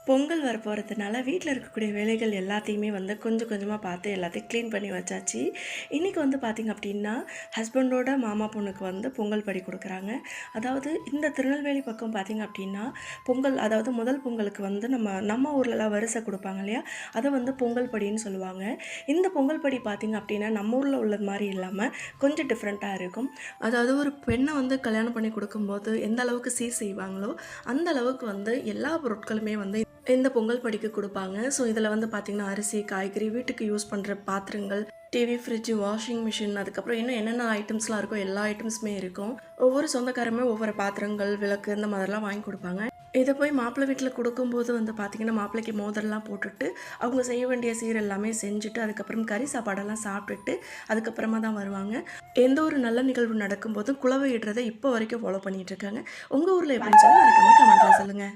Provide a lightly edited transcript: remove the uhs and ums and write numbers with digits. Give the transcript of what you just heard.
பொங்கல் வரப்போகிறதுனால வீட்டில் இருக்கக்கூடிய வேலைகள் எல்லாத்தையுமே கொஞ்சம் கொஞ்சமாக பார்த்து எல்லாத்தையும் க்ளீன் பண்ணி வச்சாச்சு. இன்றைக்கி பார்த்திங்க அப்படின்னா, ஹஸ்பண்டோட மாமா பொண்ணுக்கு பொங்கல் படி கொடுக்குறாங்க. அதாவது இந்த திருநெல்வேலி பக்கம் பார்த்திங்க அப்படின்னா, பொங்கல் அதாவது முதல் பொங்கலுக்கு நம்ம ஊர்லலாம் வரிசை கொடுப்பாங்க இல்லையா, அதை பொங்கல் படின்னு சொல்லுவாங்க. இந்த பொங்கல் படி பார்த்திங்க அப்படின்னா, நம்ம ஊரில் உள்ளது மாதிரி இல்லாமல் கொஞ்சம் டிஃப்ரெண்ட்டாக இருக்கும். அதாவது ஒரு பெண்ணை கல்யாணம் பண்ணி கொடுக்கும்போது எந்த அளவுக்கு சீர் செய்வாங்களோ அந்த அளவுக்கு எல்லா பொருட்களுமே இந்த பொங்கல் படிக்கு கொடுப்பாங்க. ஸோ இதில் பார்த்திங்கன்னா அரிசி, காய்கறி, வீட்டுக்கு யூஸ் பண்ணுற பாத்திரங்கள், டிவி, ஃப்ரிட்ஜு, வாஷிங் மிஷின், அதுக்கப்புறம் இன்னும் என்னென்ன ஐட்டம்ஸ்லாம் இருக்கோ எல்லா ஐட்டம்ஸுமே இருக்கும். ஒவ்வொரு சொந்தக்காரமே ஒவ்வொரு பாத்திரங்கள், விளக்கு இந்த மாதிரிலாம் வாங்கி கொடுப்பாங்க. இதை போய் மாப்பிள்ளை வீட்டில் கொடுக்கும்போது பார்த்திங்கன்னா மாப்பிள்ளைக்கு மோதிரம்லாம் போட்டுட்டு அவங்க செய்ய வேண்டிய சீர் எல்லாமே செஞ்சுட்டு அதுக்கப்புறம் கறி சாப்பாடெல்லாம் சாப்பிட்டுட்டு அதுக்கப்புறமா தான் வருவாங்க. எந்த ஒரு நல்ல நிகழ்வு நடக்கும்போதும் குலவை இடுறதை இப்போ வரைக்கும் ஃபாலோ பண்ணிகிட்ருக்காங்க. உங்கள் ஊரில் எப்படின்னு சொல்லி மறக்காம கமெண்ட்டில் சொல்லுங்கள்.